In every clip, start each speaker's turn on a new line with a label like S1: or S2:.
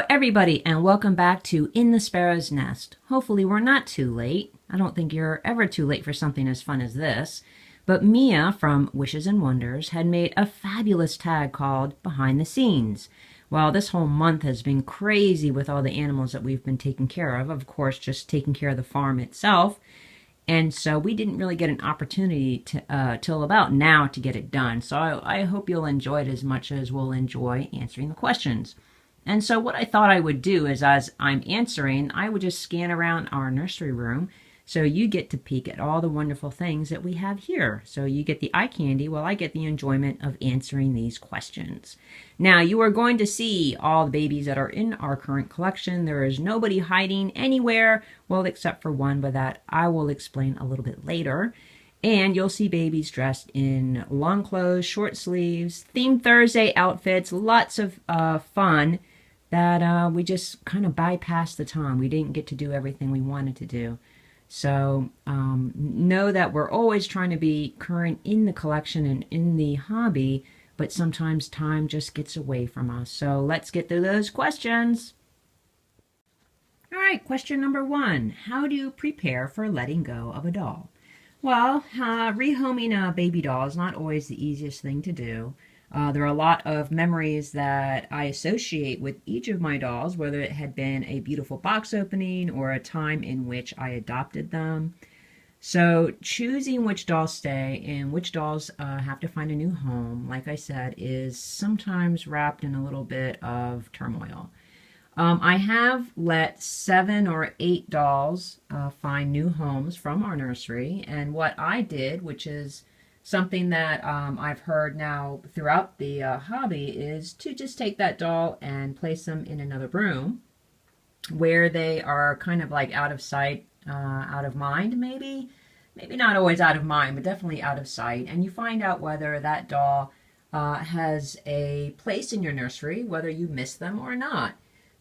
S1: Hello everybody and welcome back to In the Sparrow's Nest. Hopefully we're not too late. I don't think you're ever too late for something as fun as this. But Mia from Wishes and Wonders had made a fabulous tag called Behind the Scenes. Well, this whole month has been crazy with all the animals that we've been taking care of course, just taking care of the farm itself. And so we didn't really get an opportunity to, till about now to get it done. So I hope you'll enjoy it as much as we'll enjoy answering the questions. And so what I thought I would do is, as I'm answering, I would just scan around our nursery room so you get to peek at all the wonderful things that we have here. So you get the eye candy while I get the enjoyment of answering these questions. Now, you are going to see all the babies that are in our current collection. There is nobody hiding anywhere, well, except for one, but that I will explain a little bit later. And you'll see babies dressed in long clothes, short sleeves, themed Thursday outfits, lots of fun that we just kind of bypassed the time. We didn't get to do everything we wanted to do. So know that we're always trying to be current in the collection and in the hobby, but sometimes time just gets away from us. So let's get through those questions. All right, question number 1. How do you prepare for letting go of a doll? Well, rehoming a baby doll is not always the easiest thing to do. There are a lot of memories that I associate with each of my dolls, whether it had been a beautiful box opening or a time in which I adopted them. So choosing which dolls stay and which dolls have to find a new home, like I said, is sometimes wrapped in a little bit of turmoil. I have let 7 or 8 dolls find new homes from our nursery, and what I did, which is something that I've heard now throughout the hobby, is to just take that doll and place them in another room where they are kind of like out of sight, out of mind, maybe not always out of mind, but definitely out of sight, and you find out whether that doll has a place in your nursery, whether you miss them or not.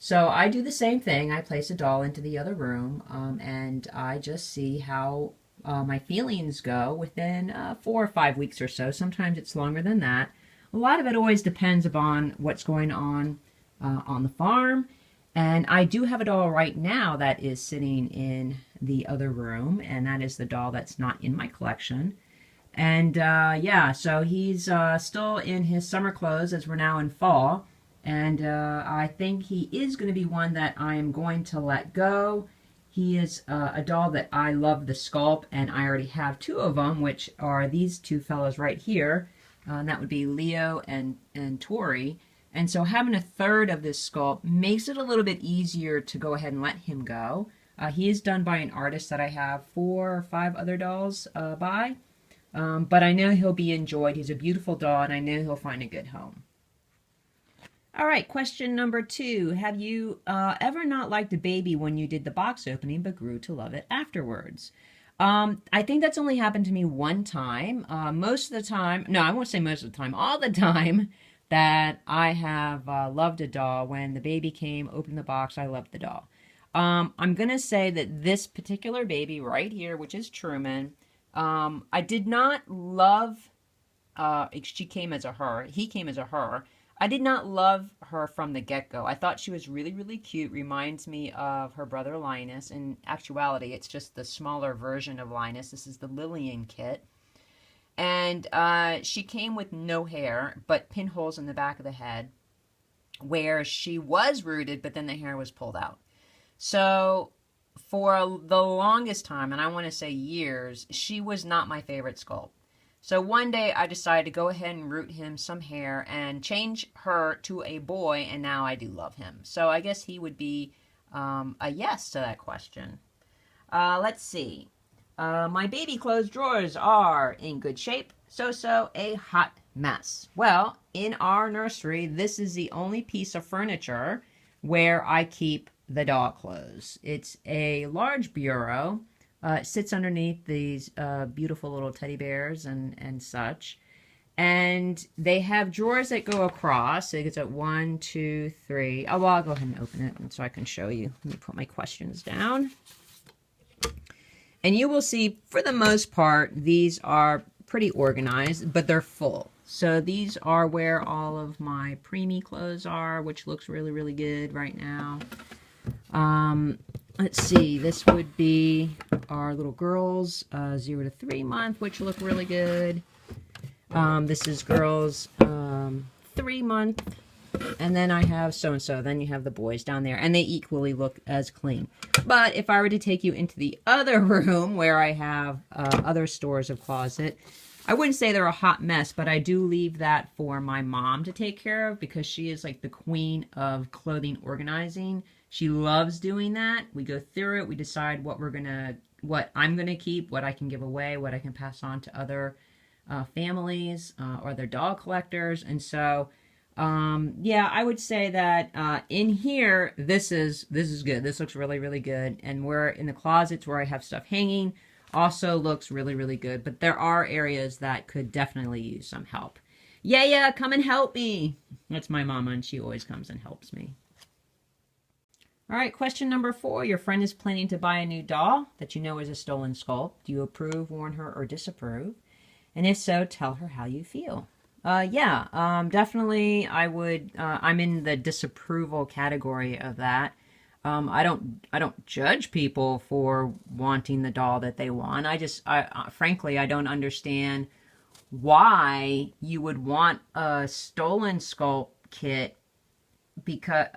S1: So I do the same thing. I place a doll into the other room, and I just see how my feelings go within 4 or 5 weeks or so. Sometimes it's longer than that. A lot of it always depends upon what's going on the farm. And I do have a doll right now that is sitting in the other room, and that is the doll that's not in my collection. And yeah, so he's still in his summer clothes as we're now in fall. And I think he is going to be one that I'm going to let go. He is a doll that I love the sculpt, and I already have 2 of them, which are these 2 fellows right here. And that would be Leo and Tori. And so having a third of this sculpt makes it a little bit easier to go ahead and let him go. He is done by an artist that I have 4 or 5 other dolls by. But I know he'll be enjoyed. He's a beautiful doll, and I know he'll find a good home. All right, question number 2. Have you ever not liked a baby when you did the box opening but grew to love it afterwards? I think that's only happened to me one time. Most of the time, no, I won't say most of the time, all the time that I have loved a doll, when the baby came, opened the box, I loved the doll. I'm going to say that this particular baby right here, which is Truman, I did not love, she came as a her, he came as a her. I did not love her from the get-go. I thought she was really, really cute. Reminds me of her brother Linus. In actuality, it's just the smaller version of Linus. This is the Lillian kit. And she came with no hair, but pinholes in the back of the head, where she was rooted, but then the hair was pulled out. So for the longest time, and I want to say years, she was not my favorite sculpt. So one day I decided to go ahead and root him some hair and change her to a boy, and now I do love him. So I guess he would be a yes to that question. Let's see. My baby clothes drawers are in good shape, so a hot mess. Well, in our nursery, this is the only piece of furniture where I keep the doll clothes. It's a large bureau. It sits underneath these beautiful little teddy bears and such. And they have drawers that go across. It's at 1, 2, 3. Oh, well, I'll go ahead and open it so I can show you. Let me put my questions down. And you will see, for the most part, these are pretty organized, but they're full. So these are where all of my preemie clothes are, which looks really, really good right now. Let's see, this would be our little girls, 0 to 3 month, which look really good. This is girls 3 month, and then I have so-and-so. Then you have the boys down there, and they equally look as clean. But if I were to take you into the other room where I have other stores of closet, I wouldn't say they're a hot mess, but I do leave that for my mom to take care of because she is like the queen of clothing organizing. She loves doing that. We go through it. We decide what I'm gonna keep, what I can give away, what I can pass on to other families or their dog collectors. And so, yeah, I would say that in here, this is good. This looks really, really good. And where in the closets where I have stuff hanging also looks really, really good. But there are areas that could definitely use some help. Yeah, come and help me. That's my mama, and she always comes and helps me. All right, question number 4. Your friend is planning to buy a new doll that you know is a stolen sculpt. Do you approve, warn her, or disapprove? And if so, tell her how you feel. Yeah, definitely I would, I'm in the disapproval category of that. I don't judge people for wanting the doll that they want. Frankly, I don't understand why you would want a stolen sculpt kit because,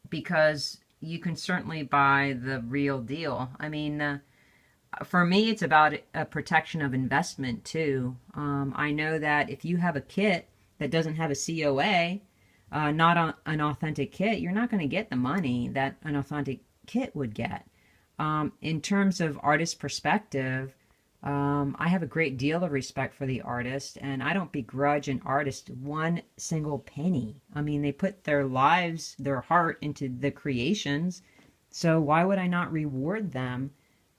S1: because you can certainly buy the real deal. I mean, for me, it's about a protection of investment too. I know that if you have a kit that doesn't have a COA, not an authentic kit, you're not going to get the money that an authentic kit would get. In terms of artist perspective, I have a great deal of respect for the artist, and I don't begrudge an artist one single penny. I mean, they put their lives, their heart into the creations, so why would I not reward them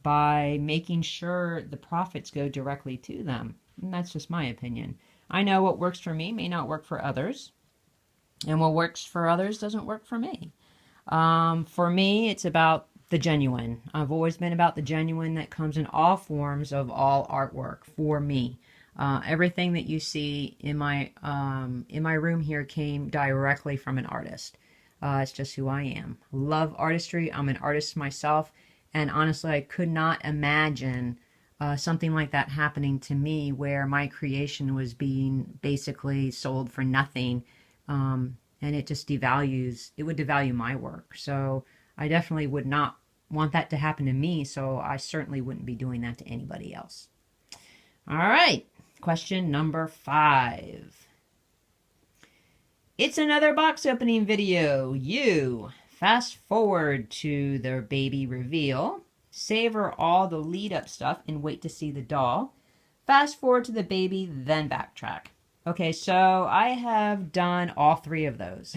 S1: by making sure the profits go directly to them? And that's just my opinion. I know what works for me may not work for others, and what works for others doesn't work for me. For me, it's about the genuine. I've always been about the genuine that comes in all forms of all artwork for me. Everything that you see in my room here came directly from an artist. It's just who I am. Love artistry. I'm an artist myself. And honestly, I could not imagine something like that happening to me where my creation was being basically sold for nothing. And it just would devalue my work. So I definitely would not want that to happen to me, so I certainly wouldn't be doing that to anybody else. All right, question number 5. It's another box opening video. You fast forward to their baby reveal, savor all the lead up stuff and wait to see the doll. Fast forward to the baby, then backtrack. Okay, so I have done all 3 of those.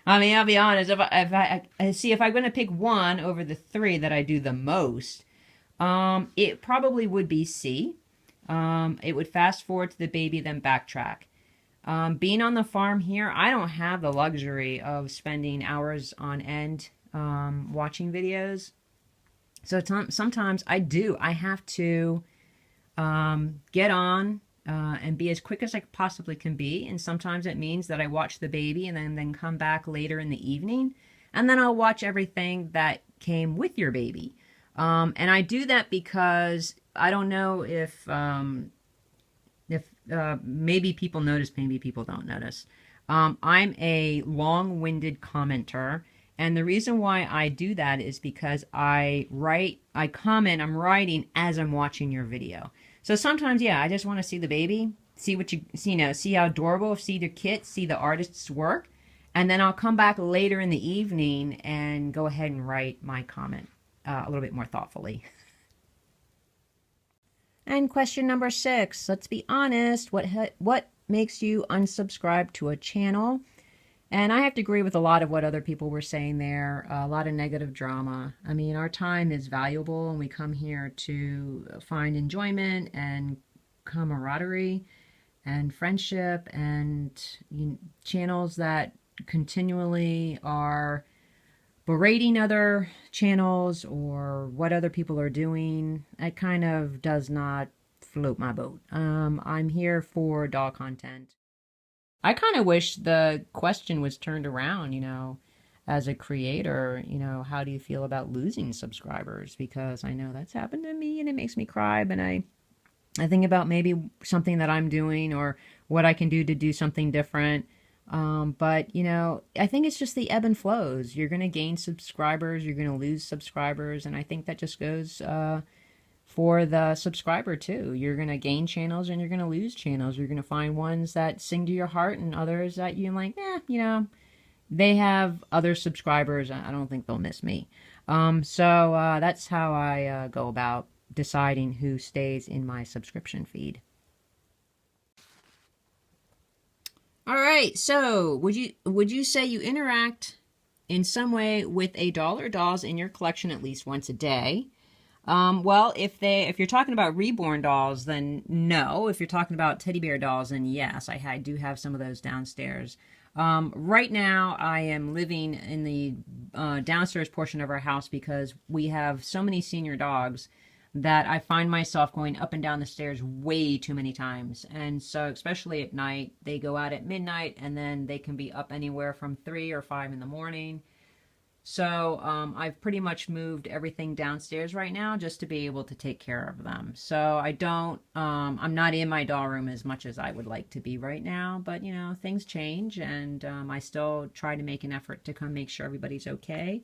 S1: I mean, I'll be honest, if I'm going to pick one over the 3 that I do the most, it probably would be C. It would fast forward to the baby, then backtrack. Being on the farm here, I don't have the luxury of spending hours on end watching videos. So sometimes I have to get on and be as quick as I possibly can be. And sometimes it means that I watch the baby and then come back later in the evening. And then I'll watch everything that came with your baby. And I do that because I don't know if maybe people notice, maybe people don't notice. I'm a long-winded commenter. And the reason why I do that is because I'm writing as I'm watching your video. So sometimes, yeah, I just want to see the baby, see what see how adorable, see the kit, see the artist's work, and then I'll come back later in the evening and go ahead and write my comment a little bit more thoughtfully. And question number 6, let's be honest, what makes you unsubscribe to a channel? And I have to agree with a lot of what other people were saying there, a lot of negative drama. I mean, our time is valuable, and we come here to find enjoyment and camaraderie and friendship, and channels that continually are berating other channels or what other people are doing. It kind of does not float my boat. I'm here for doll content. I kind of wish the question was turned around, you know, as a creator, you know, how do you feel about losing subscribers? Because I know that's happened to me and it makes me cry, but I think about maybe something that I'm doing or what I can do to do something different. But, you know, I think it's just the ebb and flows. You're going to gain subscribers, you're going to lose subscribers, and I think that just goes for the subscriber too. You're going to gain channels and you're going to lose channels. You're going to find ones that sing to your heart and others that you're like, you know, they have other subscribers. I don't think they'll miss me. So that's how I go about deciding who stays in my subscription feed. All right, so would you say you interact in some way with a doll or dolls in your collection at least once a day? Well, if you're talking about reborn dolls, then no. If you're talking about teddy bear dolls, then yes, I do have some of those downstairs. Right now, I am living in the downstairs portion of our house because we have so many senior dogs that I find myself going up and down the stairs way too many times. And so, especially at night, they go out at midnight and then they can be up anywhere from 3 or 5 in the morning. So I've pretty much moved everything downstairs right now just to be able to take care of them. So I'm not in my doll room as much as I would like to be right now, but you know, things change, and I still try to make an effort to come make sure everybody's okay.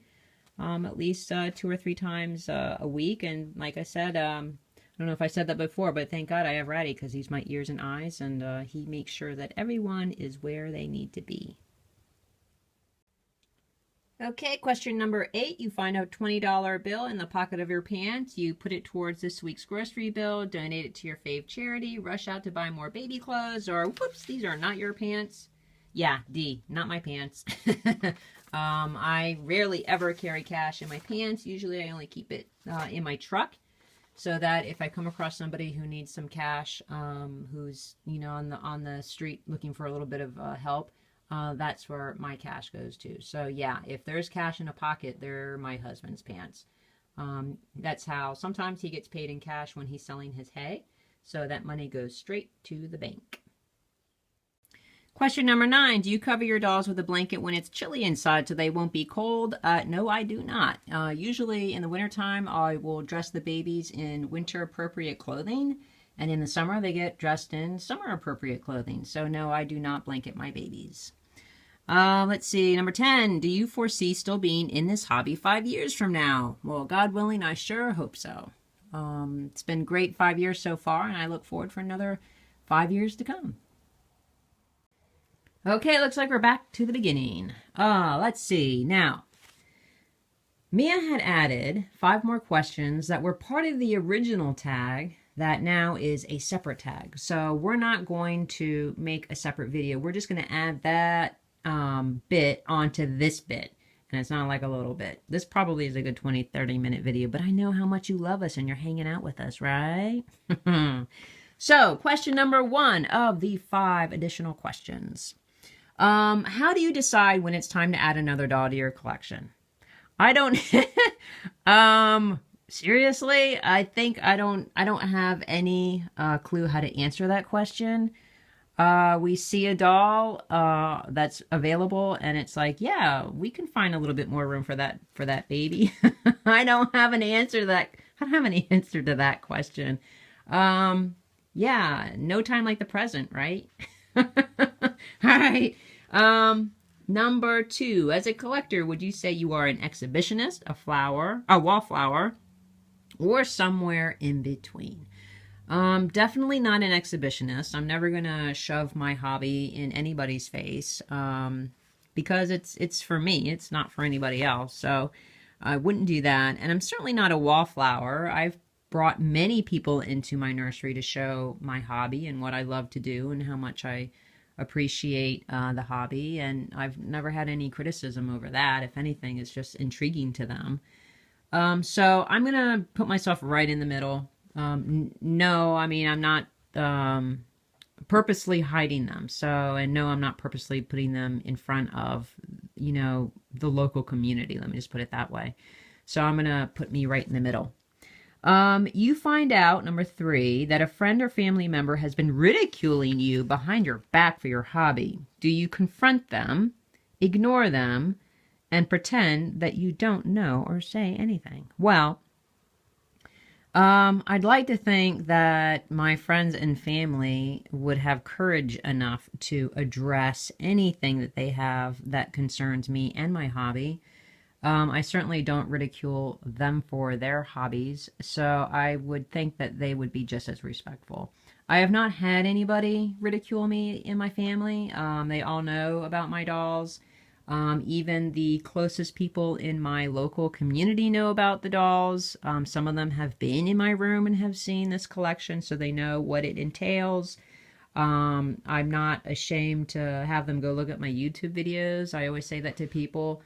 S1: At least 2 or 3 times a week. And like I said, I don't know if I said that before, but thank God I have Ratty because he's my ears and eyes, and he makes sure that everyone is where they need to be. Okay, question number 8. You find a $20 bill in the pocket of your pants. You put it towards this week's grocery bill, donate it to your fave charity, rush out to buy more baby clothes, or whoops, these are not your pants. Yeah, D, not my pants. I rarely ever carry cash in my pants. Usually I only keep it in my truck so that if I come across somebody who needs some cash, who's, you know, on the street looking for a little bit of help, that's where my cash goes to. So yeah, if there's cash in a pocket, they're my husband's pants. That's how sometimes he gets paid in cash when he's selling his hay. So that money goes straight to the bank. Question number 9. Do you cover your dolls with a blanket when it's chilly inside so they won't be cold? No, I do not. Usually in the wintertime, I will dress the babies in winter appropriate clothing. And in the summer, they get dressed in summer appropriate clothing. So no, I do not blanket my babies. Let's see. Number 10. Do you foresee still being in this hobby 5 years from now? Well, God willing, I sure hope so. It's been great 5 years so far, and I look forward for another 5 years to come. Okay, looks like we're back to the beginning. Let's see. Now, Mia had added 5 more questions that were part of the original tag that now is a separate tag. So we're not going to make a separate video. We're just going to add that bit onto this bit. And it's not like a little bit. This probably is a good 20-30 minute video, but I know how much you love us and you're hanging out with us, right? So, question number 1 of the 5 additional questions. How do you decide when it's time to add another doll to your collection? I don't, seriously, I think I don't have any clue how to answer that question. We see a doll that's available and it's like, yeah, we can find a little bit more room for that baby. I don't have an answer to that. I don't have an answer to that question. Yeah, no time like the present, right? All right. Number 2, as a collector, would you say you are an exhibitionist, a wallflower, or somewhere in between? Definitely not an exhibitionist. I'm never going to shove my hobby in anybody's face, because it's for me. It's not for anybody else. So I wouldn't do that. And I'm certainly not a wallflower. I've brought many people into my nursery to show my hobby and what I love to do and how much I appreciate the hobby, and I've never had any criticism over that. If anything, it's just intriguing to them. So I'm gonna put myself right in the middle. No, I mean, I'm not purposely hiding them. And no, I'm not purposely putting them in front of, you know, the local community. Let me just put it that way. So I'm gonna put me right in the middle. You find out, number 3, that a friend or family member has been ridiculing you behind your back for your hobby. Do you confront them, ignore them, and pretend that you don't know or say anything? Well, I'd like to think that my friends and family would have courage enough to address anything that they have that concerns me and my hobby. I certainly don't ridicule them for their hobbies, so I would think that they would be just as respectful. I have not had anybody ridicule me in my family. They all know about my dolls. Even the closest people in my local community know about the dolls. Some of them have been in my room and have seen this collection, so they know what it entails. I'm not ashamed to have them go look at my YouTube videos. I always say that to people.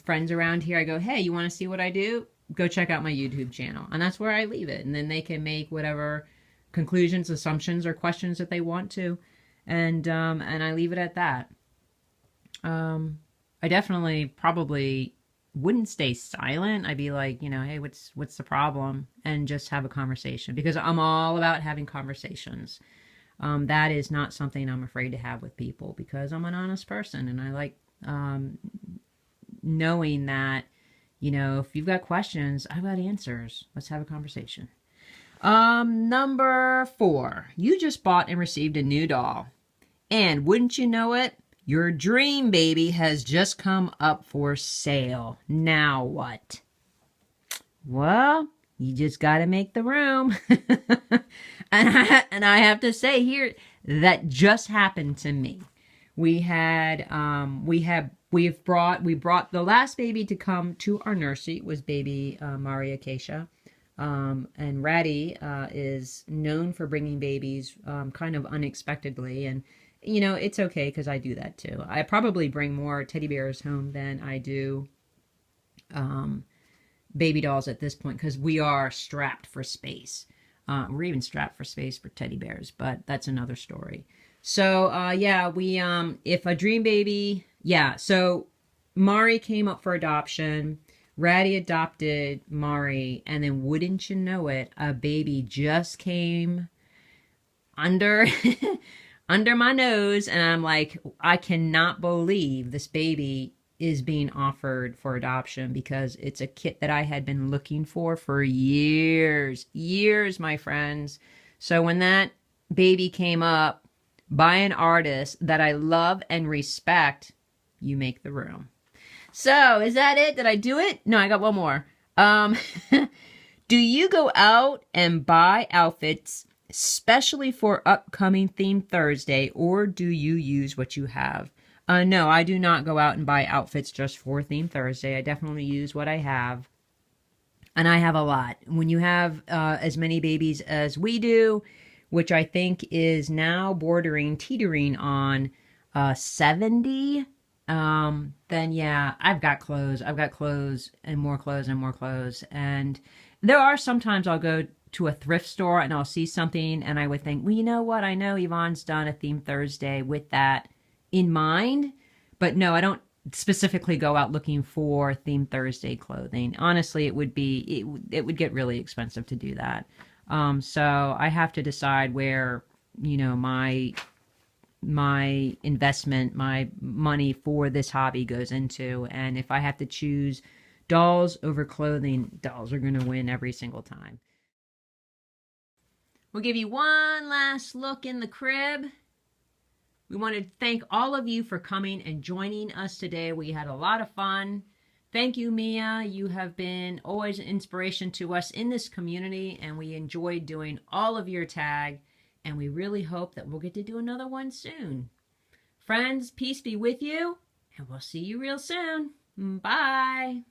S1: Friends around here, I go, hey, you want to see what I do? Go check out my YouTube channel. And that's where I leave it. And then they can make whatever conclusions, assumptions, or questions that they want to. And I leave it at that. I definitely probably wouldn't stay silent. I'd be like, you know, hey, what's the problem? And just have a conversation, because I'm all about having conversations. That is not something I'm afraid to have with people, because I'm an honest person, and I like knowing that, you know, if you've got questions, I've got answers. Let's have a conversation. Number 4, you just bought and received a new doll. And wouldn't you know it, your dream baby has just come up for sale. Now what? Well, you just got to make the room. and I have to say here, that just happened to me. We brought the last baby to come to our nursery. It was baby Mari Acacia. And Ratty is known for bringing babies kind of unexpectedly. And, you know, it's okay, because I do that too. I probably bring more teddy bears home than I do baby dolls at this point, because we are strapped for space. We're even strapped for space for teddy bears, but that's another story. So, yeah, we, if a dream baby, yeah, so Mari came up for adoption. Ratty adopted Mari, and then wouldn't you know it, a baby just came under, under my nose, and I'm like, I cannot believe this baby is being offered for adoption, because it's a kit that I had been looking for years, my friends. So when that baby came up by an artist that I love and respect, you make the room. So, is that it? Did I do it? No, I got one more. Do you go out and buy outfits especially for upcoming Theme Thursday, or do you use what you have? No, I do not go out and buy outfits just for Theme Thursday. I definitely use what I have. And I have a lot. When you have as many babies as we do, which I think is now teetering on 70, then yeah, I've got clothes. I've got clothes and more clothes and more clothes. And there are sometimes I'll go to a thrift store and I'll see something and I would think, well, you know what? I know Yvonne's done a Theme Thursday with that in mind. But no, I don't specifically go out looking for Theme Thursday clothing. Honestly, it would get really expensive to do that. So I have to decide where, you know, my investment, my money for this hobby goes into. And if I have to choose dolls over clothing, dolls are going to win every single time. We'll give you one last look in the crib. We want to thank all of you for coming and joining us today. We had a lot of fun. Thank you, Mia. You have been always an inspiration to us in this community, and we enjoyed doing all of your tag, and we really hope that we'll get to do another one soon. Friends, peace be with you, and we'll see you real soon. Bye.